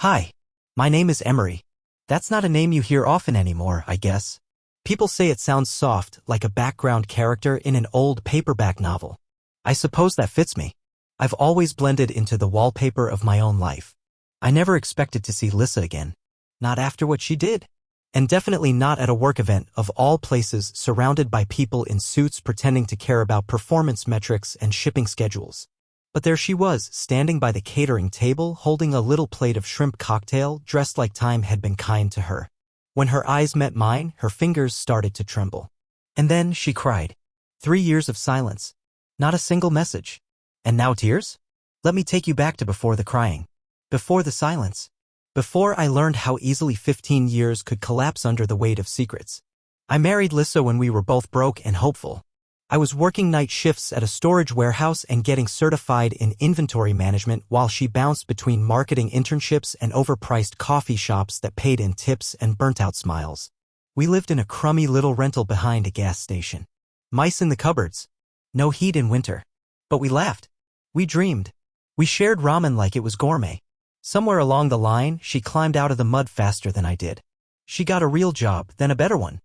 Hi, my name is Emery. That's not a name you hear often anymore, I guess. People say it sounds soft, like a background character in an old paperback novel. I suppose that fits me. I've always blended into the wallpaper of my own life. I never expected to see Lissa again. Not after what she did. And definitely not at a work event of all places surrounded by people in suits pretending to care about performance metrics and shipping schedules. But there she was, standing by the catering table, holding a little plate of shrimp cocktail, dressed like time had been kind to her. When her eyes met mine, her fingers started to tremble. And then she cried. 3 years of silence. Not a single message. And now tears? Let me take you back to before the crying. Before the silence. Before I learned how easily 15 years could collapse under the weight of secrets. I married Lissa when we were both broke and hopeful. I was working night shifts at a storage warehouse and getting certified in inventory management while she bounced between marketing internships and overpriced coffee shops that paid in tips and burnt-out smiles. We lived in a crummy little rental behind a gas station. Mice in the cupboards. No heat in winter. But we laughed. We dreamed. We shared ramen like it was gourmet. Somewhere along the line, she climbed out of the mud faster than I did. She got a real job, then a better one.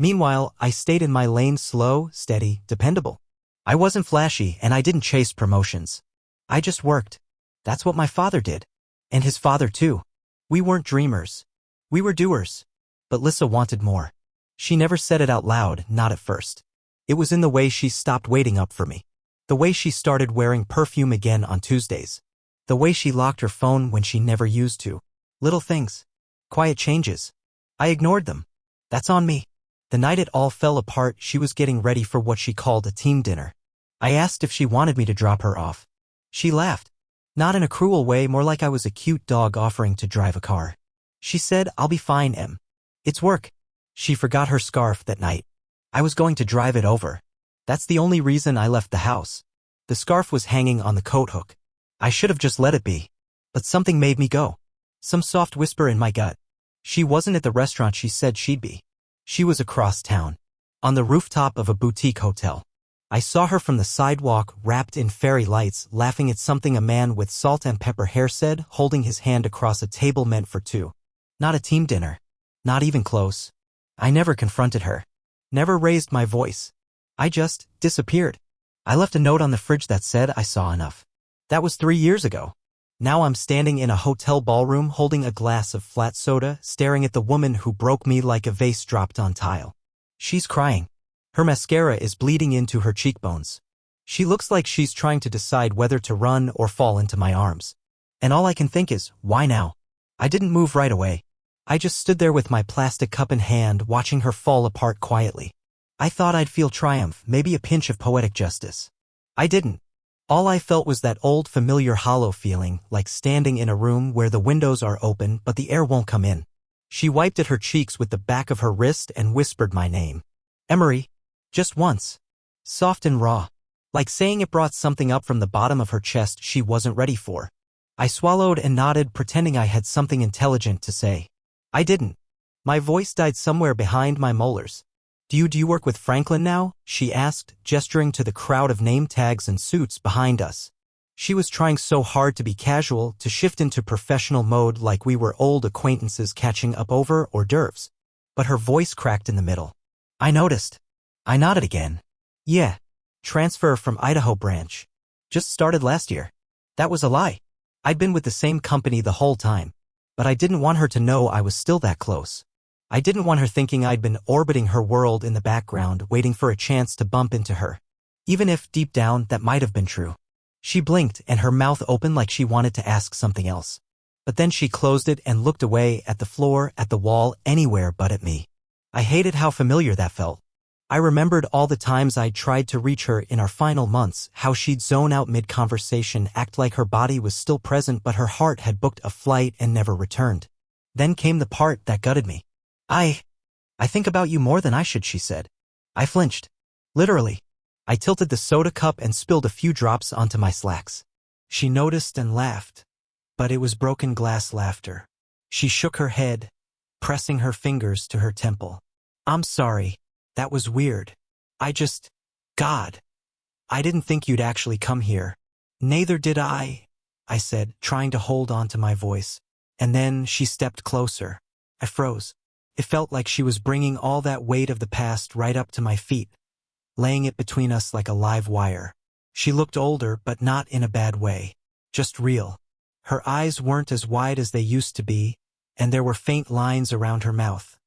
Meanwhile, I stayed in my lane, slow, steady, dependable. I wasn't flashy and I didn't chase promotions. I just worked. That's what my father did. And his father too. We weren't dreamers. We were doers. But Lissa wanted more. She never said it out loud, not at first. It was in the way she stopped waiting up for me. The way she started wearing perfume again on Tuesdays. The way she locked her phone when she never used to. Little things. Quiet changes. I ignored them. That's on me. The night it all fell apart, she was getting ready for what she called a team dinner. I asked if she wanted me to drop her off. She laughed. Not in a cruel way, more like I was a cute dog offering to drive a car. She said, "I'll be fine, Em. It's work." She forgot her scarf that night. I was going to drive it over. That's the only reason I left the house. The scarf was hanging on the coat hook. I should have just let it be. But something made me go. Some soft whisper in my gut. She wasn't at the restaurant she said she'd be. She was across town. On the rooftop of a boutique hotel. I saw her from the sidewalk, wrapped in fairy lights, laughing at something a man with salt and pepper hair said, holding his hand across a table meant for two. Not a team dinner. Not even close. I never confronted her. Never raised my voice. I just disappeared. I left a note on the fridge that said I saw enough. That was 3 years ago. Now I'm standing in a hotel ballroom holding a glass of flat soda, staring at the woman who broke me like a vase dropped on tile. She's crying. Her mascara is bleeding into her cheekbones. She looks like she's trying to decide whether to run or fall into my arms. And all I can think is, why now? I didn't move right away. I just stood there with my plastic cup in hand, watching her fall apart quietly. I thought I'd feel triumph, maybe a pinch of poetic justice. I didn't. All I felt was that old familiar hollow feeling, like standing in a room where the windows are open but the air won't come in. She wiped at her cheeks with the back of her wrist and whispered my name. Emery. Just once. Soft and raw. Like saying it brought something up from the bottom of her chest she wasn't ready for. I swallowed and nodded, pretending I had something intelligent to say. I didn't. My voice died somewhere behind my molars. Do you work with Franklin now? She asked, gesturing to the crowd of name tags and suits behind us. She was trying so hard to be casual, to shift into professional mode like we were old acquaintances catching up over hors d'oeuvres. But her voice cracked in the middle. I noticed. I nodded again. Yeah. Transfer from Idaho branch. Just started last year. That was a lie. I'd been with the same company the whole time. But I didn't want her to know I was still that close. I didn't want her thinking I'd been orbiting her world in the background, waiting for a chance to bump into her. Even if, deep down, that might have been true. She blinked and her mouth opened like she wanted to ask something else. But then she closed it and looked away, at the floor, at the wall, anywhere but at me. I hated how familiar that felt. I remembered all the times I'd tried to reach her in our final months, how she'd zone out mid-conversation, act like her body was still present but her heart had booked a flight and never returned. Then came the part that gutted me. I think about you more than I should, she said. I flinched. Literally. I tilted the soda cup and spilled a few drops onto my slacks. She noticed and laughed. But it was broken glass laughter. She shook her head, pressing her fingers to her temple. I'm sorry. That was weird. God. I didn't think you'd actually come here. Neither did I said, trying to hold on to my voice. And then she stepped closer. I froze. It felt like she was bringing all that weight of the past right up to my feet, laying it between us like a live wire. She looked older, but not in a bad way. Just real. Her eyes weren't as wide as they used to be, and there were faint lines around her mouth.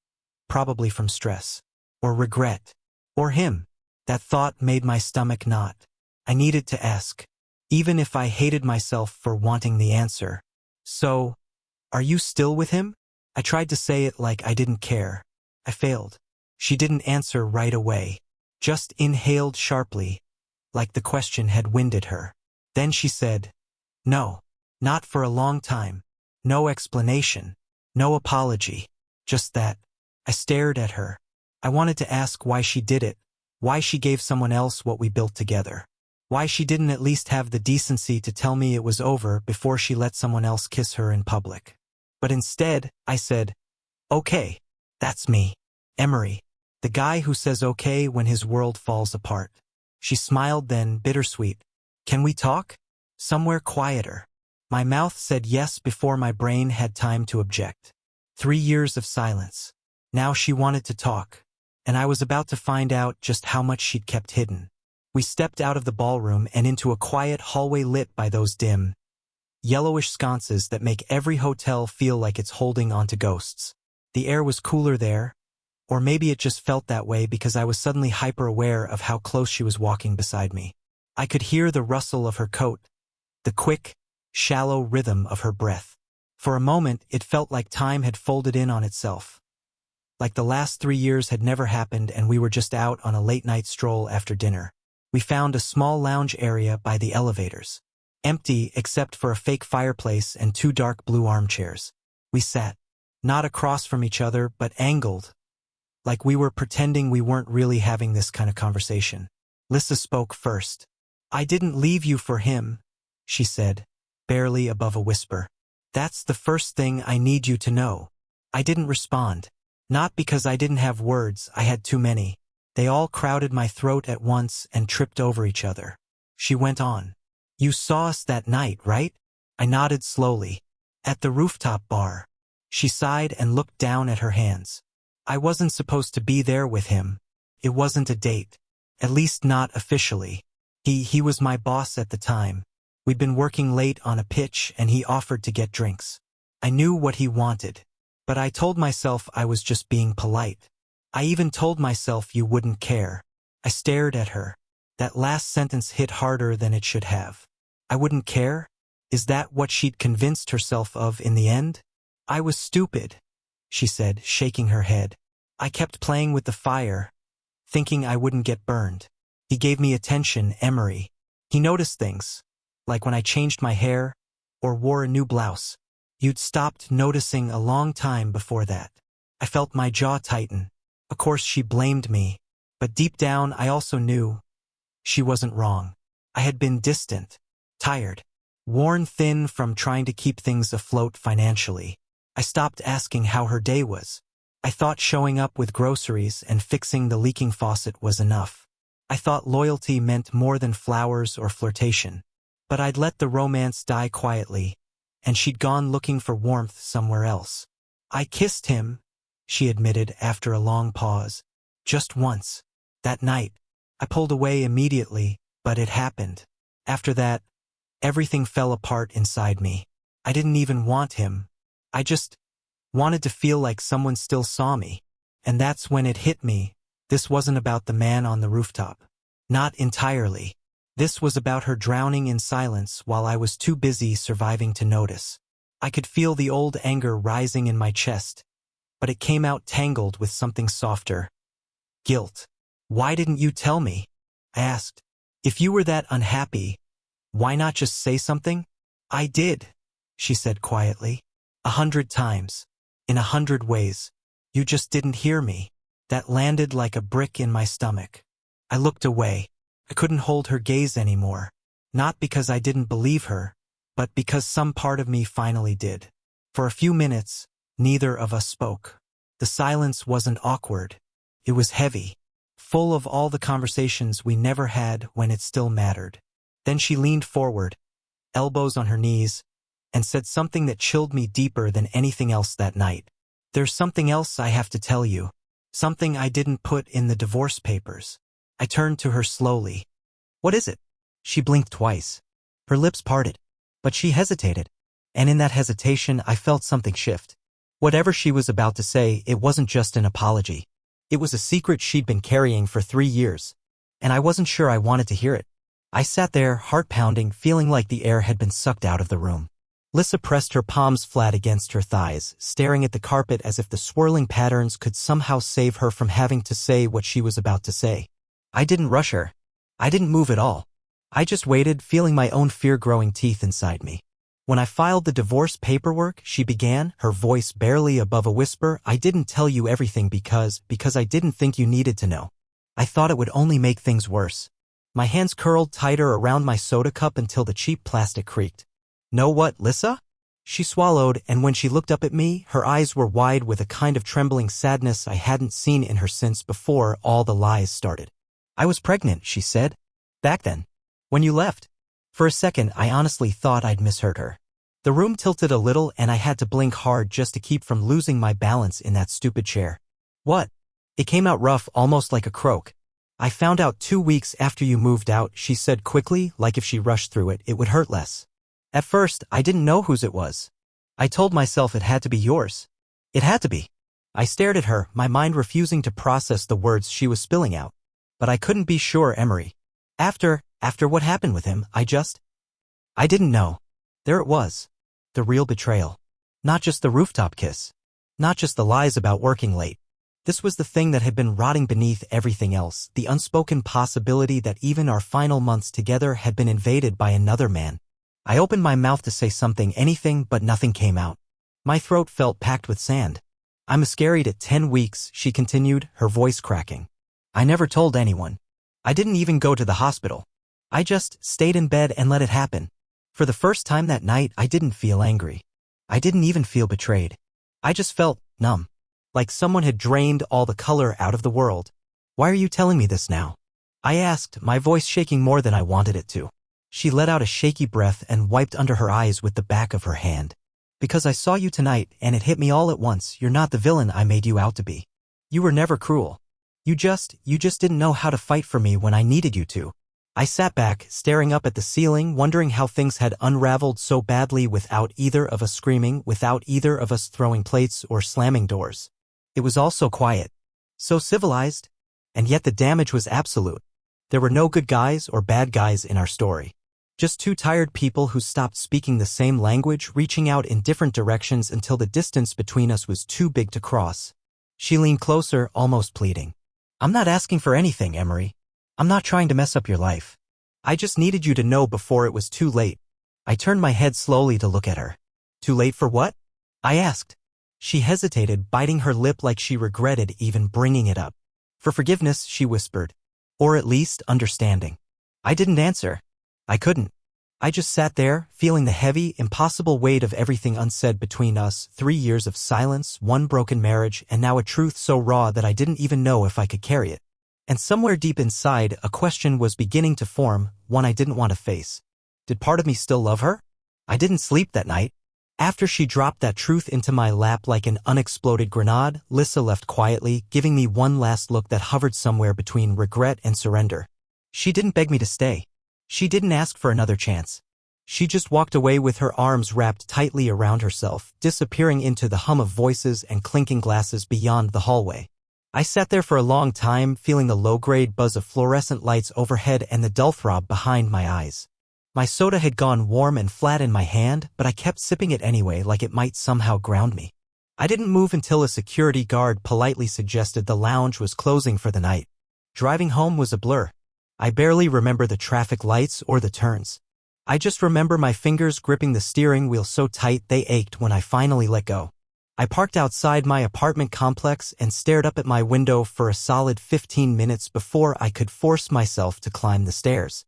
Probably from stress. Or regret. Or him. That thought made my stomach knot. I needed to ask. Even if I hated myself for wanting the answer. So, are you still with him? I tried to say it like I didn't care. I failed. She didn't answer right away. Just inhaled sharply, like the question had winded her. Then she said, "No. Not for a long time. No explanation. No apology. Just that." I stared at her. I wanted to ask why she did it, why she gave someone else what we built together. Why she didn't at least have the decency to tell me it was over before she let someone else kiss her in public. But instead, I said, "Okay, that's me. Emery. The guy who says okay when his world falls apart." She smiled then, bittersweet. "Can we talk? Somewhere quieter." My mouth said yes before my brain had time to object. 3 years of silence. Now she wanted to talk, and I was about to find out just how much she'd kept hidden. We stepped out of the ballroom and into a quiet hallway lit by those dim, yellowish sconces that make every hotel feel like it's holding onto ghosts. The air was cooler there, or maybe it just felt that way because I was suddenly hyper-aware of how close she was walking beside me. I could hear the rustle of her coat, the quick, shallow rhythm of her breath. For a moment, it felt like time had folded in on itself. Like the last 3 years had never happened and we were just out on a late-night stroll after dinner. We found a small lounge area by the elevators. Empty except for a fake fireplace and 2 dark blue armchairs. We sat, not across from each other but angled, like we were pretending we weren't really having this kind of conversation. Lissa spoke first. "I didn't leave you for him," she said, barely above a whisper. "That's the first thing I need you to know." I didn't respond. Not because I didn't have words, I had too many. They all crowded my throat at once and tripped over each other. She went on. "You saw us that night, right?" I nodded slowly. "At the rooftop bar." She sighed and looked down at her hands. "I wasn't supposed to be there with him. It wasn't a date. At least not officially. He was my boss at the time. We'd been working late on a pitch and he offered to get drinks. I knew what he wanted. But I told myself I was just being polite. I even told myself you wouldn't care." I stared at her. That last sentence hit harder than it should have. I wouldn't care? Is that what she'd convinced herself of in the end? "I was stupid," she said, shaking her head. "I kept playing with the fire, thinking I wouldn't get burned. He gave me attention, Emery. He noticed things, like when I changed my hair or wore a new blouse. You'd stopped noticing a long time before that." I felt my jaw tighten. Of course she blamed me, but deep down I also knew she wasn't wrong. I had been distant, tired, worn thin from trying to keep things afloat financially. I stopped asking how her day was. I thought showing up with groceries and fixing the leaking faucet was enough. I thought loyalty meant more than flowers or flirtation. But I'd let the romance die quietly, and she'd gone looking for warmth somewhere else. "I kissed him," she admitted after a long pause. "Just once. That night." I pulled away immediately, but it happened. After that, everything fell apart inside me. I didn't even want him. I just wanted to feel like someone still saw me. And that's when it hit me. This wasn't about the man on the rooftop. Not entirely. This was about her drowning in silence while I was too busy surviving to notice. I could feel the old anger rising in my chest, but it came out tangled with something softer. Guilt. "Why didn't you tell me?" I asked. "If you were that unhappy, why not just say something?" "I did," she said quietly. 100 times. In 100 ways. You just didn't hear me." That landed like a brick in my stomach. I looked away. I couldn't hold her gaze anymore. Not because I didn't believe her, but because some part of me finally did. For a few minutes, neither of us spoke. The silence wasn't awkward. It was heavy, full of all the conversations we never had when it still mattered. Then she leaned forward, elbows on her knees, and said something that chilled me deeper than anything else that night. There's something else I have to tell you. Something I didn't put in the divorce papers. I turned to her slowly. What is it? She blinked twice. Her lips parted. But she hesitated. And in that hesitation, I felt something shift. Whatever she was about to say, it wasn't just an apology. It was a secret she'd been carrying for 3 years. And I wasn't sure I wanted to hear it. I sat there, heart pounding, feeling like the air had been sucked out of the room. Lissa pressed her palms flat against her thighs, staring at the carpet as if the swirling patterns could somehow save her from having to say what she was about to say. I didn't rush her. I didn't move at all. I just waited, feeling my own fear growing teeth inside me. When I filed the divorce paperwork, she began, her voice barely above a whisper. I didn't tell you everything because I didn't think you needed to know. I thought it would only make things worse. My hands curled tighter around my soda cup until the cheap plastic creaked. Know what, Lissa? She swallowed, and when she looked up at me, her eyes were wide with a kind of trembling sadness I hadn't seen in her since before all the lies started. I was pregnant, she said. Back then. When you left. For a second, I honestly thought I'd misheard her. The room tilted a little and I had to blink hard just to keep from losing my balance in that stupid chair. What? It came out rough, almost like a croak. I found out 2 weeks after you moved out, she said quickly, like if she rushed through it, it would hurt less. At first, I didn't know whose it was. I told myself it had to be yours. It had to be. I stared at her, my mind refusing to process the words she was spilling out. But I couldn't be sure, Emery. After what happened with him, I didn't know. There it was. The real betrayal. Not just the rooftop kiss. Not just the lies about working late. This was the thing that had been rotting beneath everything else, the unspoken possibility that even our final months together had been invaded by another man. I opened my mouth to say something, anything, but nothing came out. My throat felt packed with sand. I miscarried at 10 weeks, she continued, her voice cracking. I never told anyone. I didn't even go to the hospital. I just stayed in bed and let it happen. For the first time that night, I didn't feel angry. I didn't even feel betrayed. I just felt numb. Like someone had drained all the color out of the world. Why are you telling me this now? I asked, my voice shaking more than I wanted it to. She let out a shaky breath and wiped under her eyes with the back of her hand. Because I saw you tonight and it hit me all at once, you're not the villain I made you out to be. You were never cruel. You just didn't know how to fight for me when I needed you to. I sat back, staring up at the ceiling, wondering how things had unraveled so badly without either of us screaming, without either of us throwing plates or slamming doors. It was all so quiet. So civilized. And yet the damage was absolute. There were no good guys or bad guys in our story. Just 2 tired people who stopped speaking the same language, reaching out in different directions until the distance between us was too big to cross. She leaned closer, almost pleading. I'm not asking for anything, Emery. I'm not trying to mess up your life. I just needed you to know before it was too late. I turned my head slowly to look at her. Too late for what? I asked. She hesitated, biting her lip like she regretted even bringing it up. For forgiveness, she whispered. Or at least understanding. I didn't answer. I couldn't. I just sat there, feeling the heavy, impossible weight of everything unsaid between us, 3 years of silence, 1 broken marriage, and now a truth so raw that I didn't even know if I could carry it. And somewhere deep inside, a question was beginning to form, one I didn't want to face. Did part of me still love her? I didn't sleep that night. After she dropped that truth into my lap like an unexploded grenade, Lissa left quietly, giving me one last look that hovered somewhere between regret and surrender. She didn't beg me to stay. She didn't ask for another chance. She just walked away with her arms wrapped tightly around herself, disappearing into the hum of voices and clinking glasses beyond the hallway. I sat there for a long time, feeling the low-grade buzz of fluorescent lights overhead and the dull throb behind my eyes. My soda had gone warm and flat in my hand, but I kept sipping it anyway like it might somehow ground me. I didn't move until a security guard politely suggested the lounge was closing for the night. Driving home was a blur. I barely remember the traffic lights or the turns. I just remember my fingers gripping the steering wheel so tight they ached when I finally let go. I parked outside my apartment complex and stared up at my window for a solid 15 minutes before I could force myself to climb the stairs.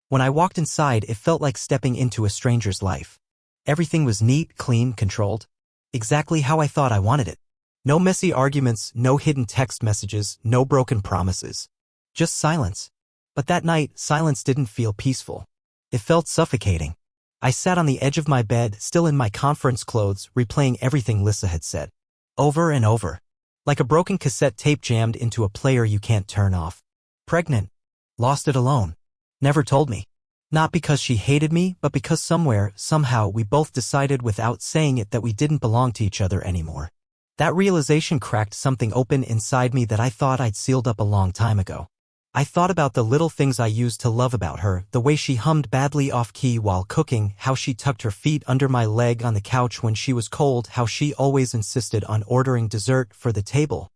When I walked inside, it felt like stepping into a stranger's life. Everything was neat, clean, controlled. Exactly how I thought I wanted it. No messy arguments, no hidden text messages, no broken promises. Just silence. But that night, silence didn't feel peaceful. It felt suffocating. I sat on the edge of my bed, still in my conference clothes, replaying everything Lissa had said. Over and over. Like a broken cassette tape jammed into a player you can't turn off. Pregnant. Lost it alone. Never told me. Not because she hated me, but because somewhere, somehow, we both decided without saying it that we didn't belong to each other anymore. That realization cracked something open inside me that I thought I'd sealed up a long time ago. I thought about the little things I used to love about her, the way she hummed badly off-key while cooking, how she tucked her feet under my leg on the couch when she was cold, how she always insisted on ordering dessert for the table,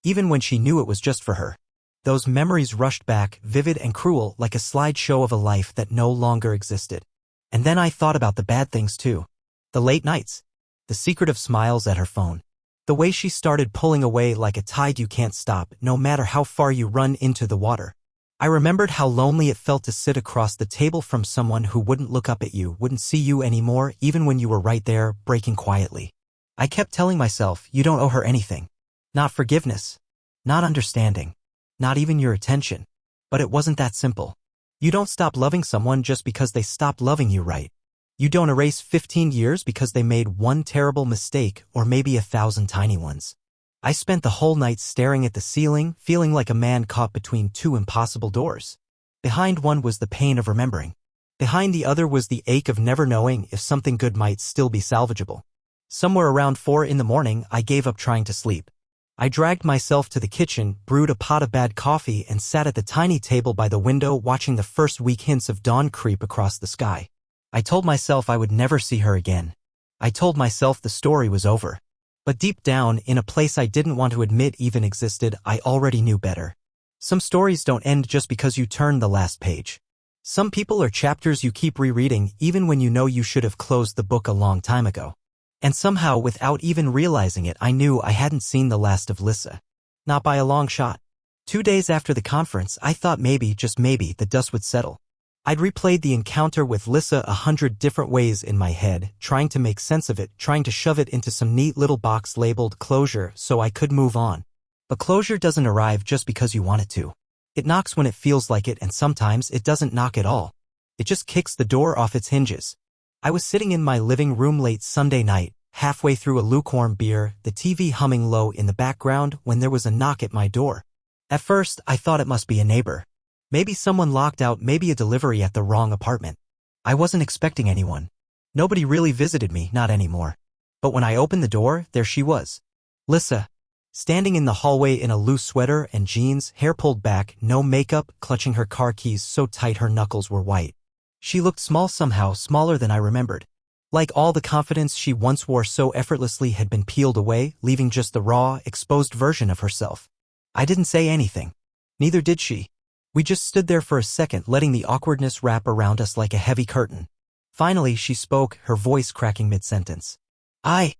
even when she knew it was just for her. Those memories rushed back, vivid and cruel, like a slideshow of a life that no longer existed. And then I thought about the bad things too. The late nights. The secretive smiles at her phone. The way she started pulling away like a tide you can't stop, no matter how far you run into the water. I remembered how lonely it felt to sit across the table from someone who wouldn't look up at you, wouldn't see you anymore, even when you were right there, breaking quietly. I kept telling myself, you don't owe her anything. Not forgiveness. Not understanding. Not even your attention. But it wasn't that simple. You don't stop loving someone just because they stopped loving you right. You don't erase 15 years because they made one terrible mistake or maybe 1,000 tiny ones. I spent the whole night staring at the ceiling, feeling like a man caught between two impossible doors. Behind one was the pain of remembering. Behind the other was the ache of never knowing if something good might still be salvageable. Somewhere around 4 in the morning, I gave up trying to sleep. I dragged myself to the kitchen, brewed a pot of bad coffee, and sat at the tiny table by the window watching the first weak hints of dawn creep across the sky. I told myself I would never see her again. I told myself the story was over. But deep down, in a place I didn't want to admit even existed, I already knew better. Some stories don't end just because you turn the last page. Some people are chapters you keep rereading even when you know you should have closed the book a long time ago. And somehow, without even realizing it, I knew I hadn't seen the last of Lissa. Not by a long shot. 2 days after the conference, I thought maybe, just maybe, the dust would settle. I'd replayed the encounter with Lissa 100 different ways in my head, trying to make sense of it, trying to shove it into some neat little box labeled closure so I could move on. But closure doesn't arrive just because you want it to. It knocks when it feels like it, and sometimes it doesn't knock at all. It just kicks the door off its hinges. I was sitting in my living room late Sunday night, halfway through a lukewarm beer, the TV humming low in the background, when there was a knock at my door. At first, I thought it must be a neighbor. Maybe someone locked out, maybe a delivery at the wrong apartment. I wasn't expecting anyone. Nobody really visited me, not anymore. But when I opened the door, there she was. Lissa. Standing in the hallway in a loose sweater and jeans, hair pulled back, no makeup, clutching her car keys so tight her knuckles were white. She looked small somehow, smaller than I remembered. Like all the confidence she once wore so effortlessly had been peeled away, leaving just the raw, exposed version of herself. I didn't say anything. Neither did she. We just stood there for a second, letting the awkwardness wrap around us like a heavy curtain. Finally, she spoke, her voice cracking mid-sentence. I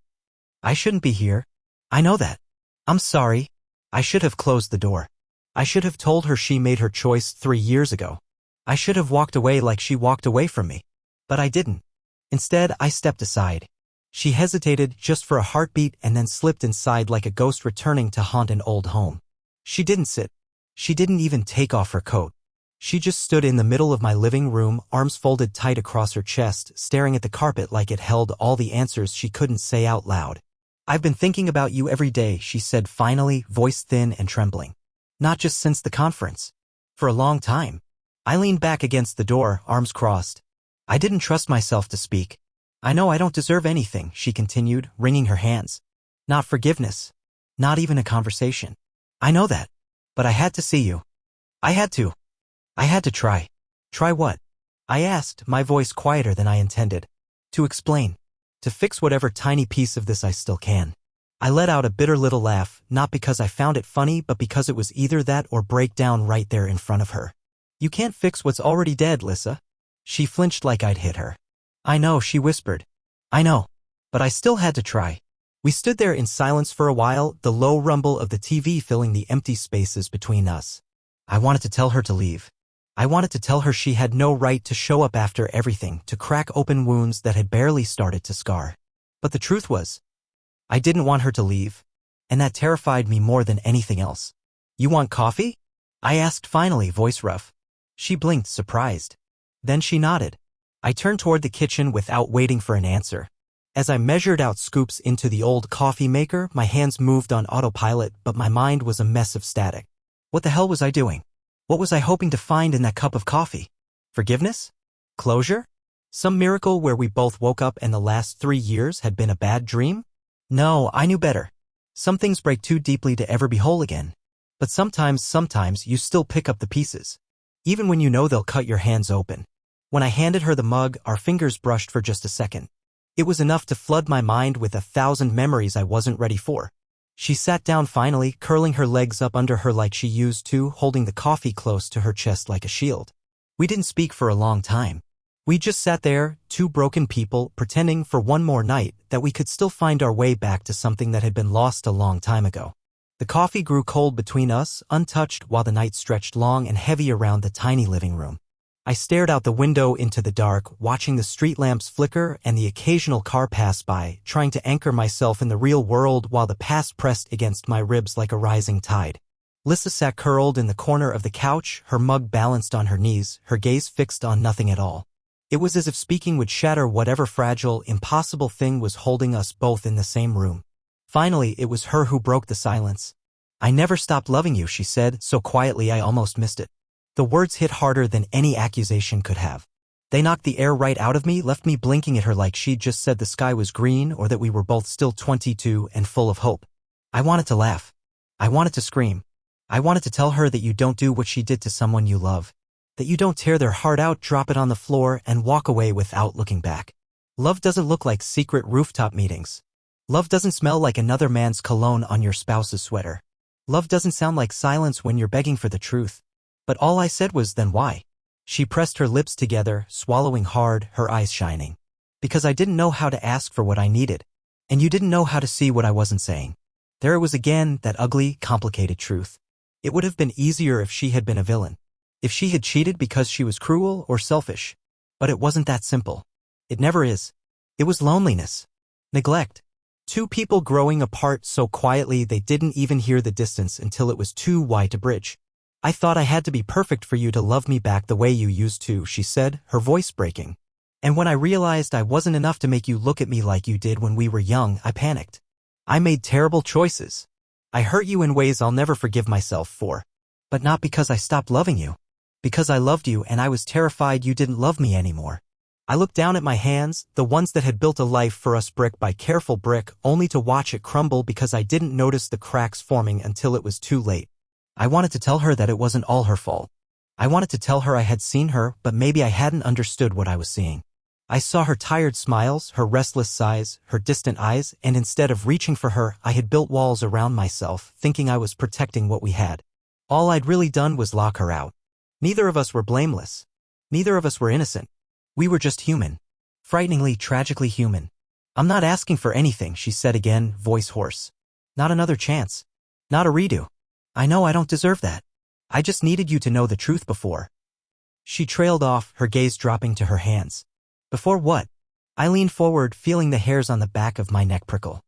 shouldn't be here. I know that. I'm sorry. I should have closed the door. I should have told her she made her choice 3 years ago. I should have walked away like she walked away from me. But I didn't. Instead, I stepped aside. She hesitated just for a heartbeat and then slipped inside like a ghost returning to haunt an old home. She didn't sit. She didn't even take off her coat. She just stood in the middle of my living room, arms folded tight across her chest, staring at the carpet like it held all the answers she couldn't say out loud. I've been thinking about you every day, she said finally, voice thin and trembling. Not just since the conference. For a long time. I leaned back against the door, arms crossed. I didn't trust myself to speak. I know I don't deserve anything, she continued, wringing her hands. Not forgiveness. Not even a conversation. I know that. But I had to see you. I had to. I had to try. Try what? I asked, my voice quieter than I intended. To explain. To fix whatever tiny piece of this I still can. I let out a bitter little laugh, not because I found it funny, but because it was either that or break down right there in front of her. You can't fix what's already dead, Lissa. She flinched like I'd hit her. I know, she whispered. I know. But I still had to try. We stood there in silence for a while, the low rumble of the TV filling the empty spaces between us. I wanted to tell her to leave. I wanted to tell her she had no right to show up after everything, to crack open wounds that had barely started to scar. But the truth was, I didn't want her to leave, and that terrified me more than anything else. You want coffee? I asked finally, voice rough. She blinked, surprised. Then she nodded. I turned toward the kitchen without waiting for an answer. As I measured out scoops into the old coffee maker, my hands moved on autopilot, but my mind was a mess of static. What the hell was I doing? What was I hoping to find in that cup of coffee? Forgiveness? Closure? Some miracle where we both woke up and the last 3 years had been a bad dream? No, I knew better. Some things break too deeply to ever be whole again. But sometimes you still pick up the pieces. Even when you know they'll cut your hands open. When I handed her the mug, our fingers brushed for just a second. It was enough to flood my mind with 1,000 memories I wasn't ready for. She sat down finally, curling her legs up under her like she used to, holding the coffee close to her chest like a shield. We didn't speak for a long time. We just sat there, two broken people, pretending for one more night that we could still find our way back to something that had been lost a long time ago. The coffee grew cold between us, untouched, while the night stretched long and heavy around the tiny living room. I stared out the window into the dark, watching the street lamps flicker and the occasional car pass by, trying to anchor myself in the real world while the past pressed against my ribs like a rising tide. Lissa sat curled in the corner of the couch, her mug balanced on her knees, her gaze fixed on nothing at all. It was as if speaking would shatter whatever fragile, impossible thing was holding us both in the same room. Finally, it was her who broke the silence. "I never stopped loving you," she said, so quietly I almost missed it. The words hit harder than any accusation could have. They knocked the air right out of me, left me blinking at her like she'd just said the sky was green or that we were both still 22 and full of hope. I wanted to laugh. I wanted to scream. I wanted to tell her that you don't do what she did to someone you love. That you don't tear their heart out, drop it on the floor, and walk away without looking back. Love doesn't look like secret rooftop meetings. Love doesn't smell like another man's cologne on your spouse's sweater. Love doesn't sound like silence when you're begging for the truth. But all I said was, "Then why?" She pressed her lips together, swallowing hard, her eyes shining. "Because I didn't know how to ask for what I needed. And you didn't know how to see what I wasn't saying." There it was again, that ugly, complicated truth. It would have been easier if she had been a villain. If she had cheated because she was cruel or selfish. But it wasn't that simple. It never is. It was loneliness. Neglect. Two people growing apart so quietly they didn't even hear the distance until it was too wide to bridge. "I thought I had to be perfect for you to love me back the way you used to," she said, her voice breaking. "And when I realized I wasn't enough to make you look at me like you did when we were young, I panicked. I made terrible choices. I hurt you in ways I'll never forgive myself for. But not because I stopped loving you. Because I loved you and I was terrified you didn't love me anymore." I looked down at my hands, the ones that had built a life for us brick by careful brick, only to watch it crumble because I didn't notice the cracks forming until it was too late. I wanted to tell her that it wasn't all her fault. I wanted to tell her I had seen her, but maybe I hadn't understood what I was seeing. I saw her tired smiles, her restless sighs, her distant eyes, and instead of reaching for her, I had built walls around myself, thinking I was protecting what we had. All I'd really done was lock her out. Neither of us were blameless. Neither of us were innocent. We were just human. Frighteningly, tragically human. "I'm not asking for anything," she said again, voice hoarse. "Not another chance. Not a redo. I know I don't deserve that. I just needed you to know the truth before." She trailed off, her gaze dropping to her hands. "Before what?" I leaned forward, feeling the hairs on the back of my neck prickle.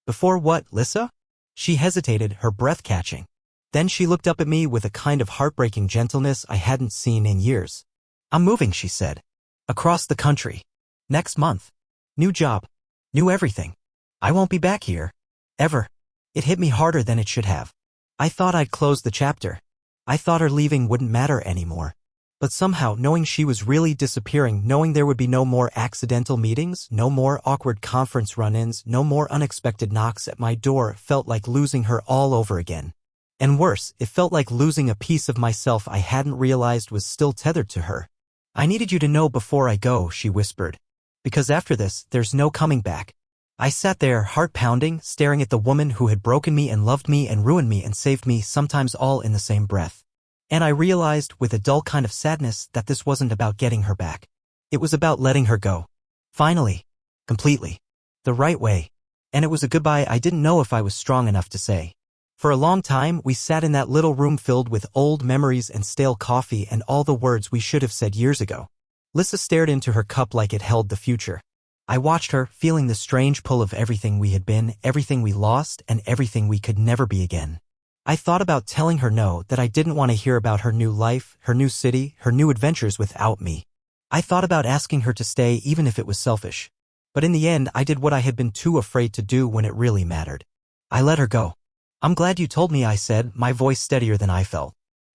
"Before what, Lissa?" She hesitated, her breath catching. Then she looked up at me with a kind of heartbreaking gentleness I hadn't seen in years. "I'm moving," she said. "Across the country. Next month. New job. New everything. I won't be back here. Ever." It hit me harder than it should have. I thought I'd closed the chapter. I thought her leaving wouldn't matter anymore. But somehow, knowing she was really disappearing, knowing there would be no more accidental meetings, no more awkward conference run-ins, no more unexpected knocks at my door, felt like losing her all over again. And worse, it felt like losing a piece of myself I hadn't realized was still tethered to her. "I needed you to know before I go," she whispered. "Because after this, there's no coming back." I sat there, heart pounding, staring at the woman who had broken me and loved me and ruined me and saved me, sometimes all in the same breath. And I realized, with a dull kind of sadness, that this wasn't about getting her back. It was about letting her go. Finally. Completely. The right way. And it was a goodbye I didn't know if I was strong enough to say. For a long time, we sat in that little room filled with old memories and stale coffee and all the words we should have said years ago. Lissa stared into her cup like it held the future. I watched her, feeling the strange pull of everything we had been, everything we lost, and everything we could never be again. I thought about telling her no, that I didn't want to hear about her new life, her new city, her new adventures without me. I thought about asking her to stay even if it was selfish. But in the end I did what I had been too afraid to do when it really mattered. I let her go. I'm glad you told me, I said, my voice steadier than I felt.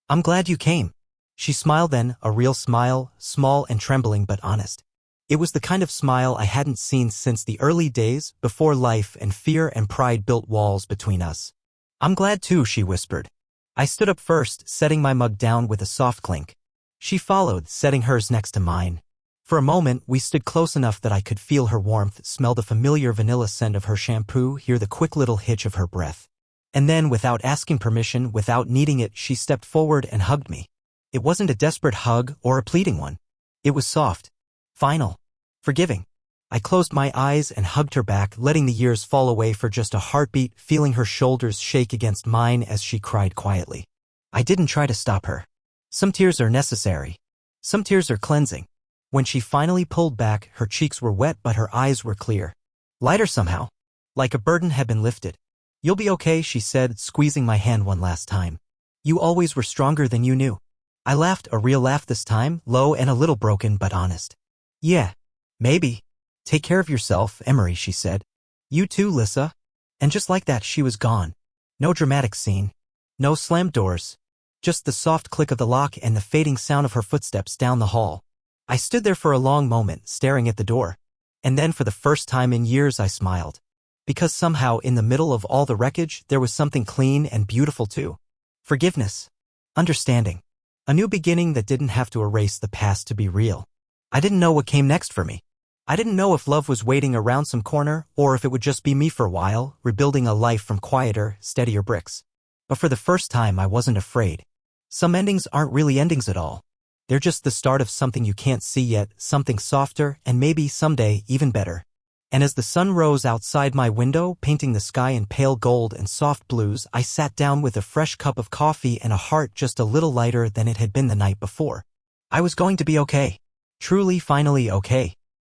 I'm glad you came. She smiled then, a real smile, small and trembling but honest. It was the kind of smile I hadn't seen since the early days, before life and fear and pride built walls between us. I'm glad too, she whispered. I stood up first, setting my mug down with a soft clink. She followed, setting hers next to mine. For a moment, we stood close enough that I could feel her warmth, smell the familiar vanilla scent of her shampoo, hear the quick little hitch of her breath. And then, without asking permission, without needing it, she stepped forward and hugged me. It wasn't a desperate hug or a pleading one. It was soft, final, forgiving. I closed my eyes and hugged her back, letting the years fall away for just a heartbeat, feeling her shoulders shake against mine as she cried quietly. I didn't try to stop her. Some tears are necessary. Some tears are cleansing. When she finally pulled back, her cheeks were wet but her eyes were clear. Lighter somehow. Like a burden had been lifted. You'll be okay, she said, squeezing my hand one last time. You always were stronger than you knew. I laughed, a real laugh this time, low and a little broken but honest. Yeah, maybe. Take care of yourself, Emery, she said. You too, Lissa. And just like that she was gone. No dramatic scene. No slammed doors. Just the soft click of the lock and the fading sound of her footsteps down the hall. I stood there for a long moment, staring at the door. And then for the first time in years I smiled. Because somehow in the middle of all the wreckage there was something clean and beautiful too. Forgiveness. Understanding. A new beginning that didn't have to erase the past to be real. I didn't know what came next for me. I didn't know if love was waiting around some corner or if it would just be me for a while, rebuilding a life from quieter, steadier bricks. But for the first time I wasn't afraid. Some endings aren't really endings at all. They're just the start of something you can't see yet, something softer and maybe someday even better. And as the sun rose outside my window, painting the sky in pale gold and soft blues, I sat down with a fresh cup of coffee and a heart just a little lighter than it had been the night before. I was going to be okay. Truly, finally okay.